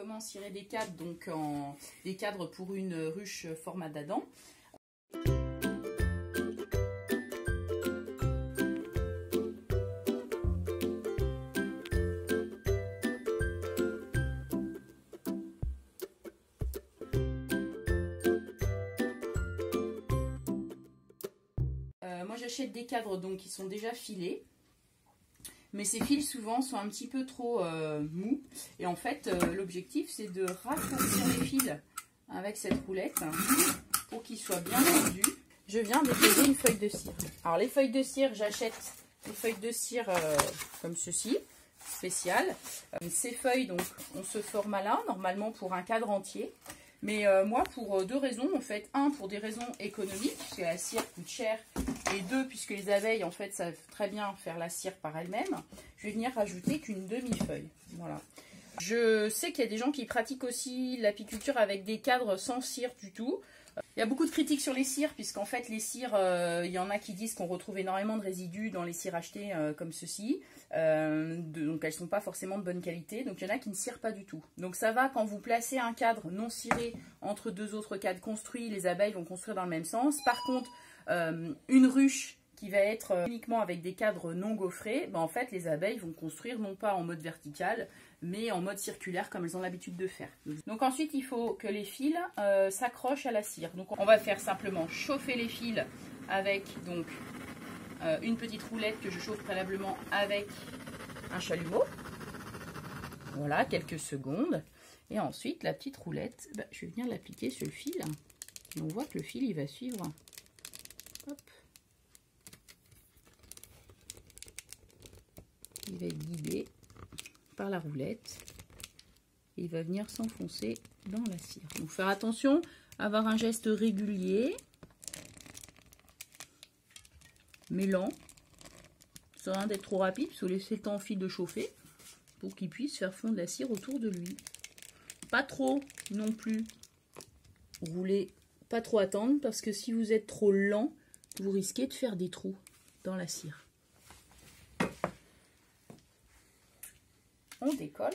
Comment cirer des cadres, donc des cadres pour une ruche format d'Adam. Moi j'achète des cadres donc qui sont déjà filés. Mais ces fils souvent sont un petit peu trop mous. Et en fait, l'objectif c'est de raccourcir les fils avec cette roulette pour qu'ils soient bien tendus. Je viens déposer une feuille de cire. Alors les feuilles de cire, j'achète des feuilles de cire comme ceci, spéciales. Ces feuilles donc ont ce format-là, normalement pour un cadre entier. Mais moi, pour deux raisons, en fait. Un, pour des raisons économiques, parce que la cire coûte cher. Et deux, puisque les abeilles, en fait, savent très bien faire la cire par elles-mêmes, je vais venir rajouter qu'une demi-feuille. Voilà. Je sais qu'il y a des gens qui pratiquent aussi l'apiculture avec des cadres sans cire du tout. Il y a beaucoup de critiques sur les cires, puisqu'en fait, les cires, il y en a qui disent qu'on retrouve énormément de résidus dans les cires achetées comme ceci. Donc, elles ne sont pas forcément de bonne qualité. Donc, il y en a qui ne cirent pas du tout. Donc, ça va quand vous placez un cadre non ciré entre deux autres cadres construits. Les abeilles vont construire dans le même sens. Par contre, une ruche qui va être uniquement avec des cadres non gaufrés, ben en fait, les abeilles vont construire non pas en mode vertical, mais en mode circulaire comme elles ont l'habitude de faire. Donc ensuite, il faut que les fils s'accrochent à la cire. Donc on va faire simplement chauffer les fils avec donc une petite roulette que je chauffe préalablement avec un chalumeau. Voilà, quelques secondes. Et ensuite, la petite roulette, ben, je vais venir l'appliquer sur le fil. Et on voit que le fil, il va suivre. Hop. Il va être guidé par la roulette et il va venir s'enfoncer dans la cire. Donc faire attention à avoir un geste régulier, mais lent, sans rien d'être trop rapide, il faut laisser le temps au fil de chauffer pour qu'il puisse faire fondre la cire autour de lui. Pas trop non plus rouler, pas trop attendre, parce que si vous êtes trop lent, vous risquez de faire des trous dans la cire. On décolle.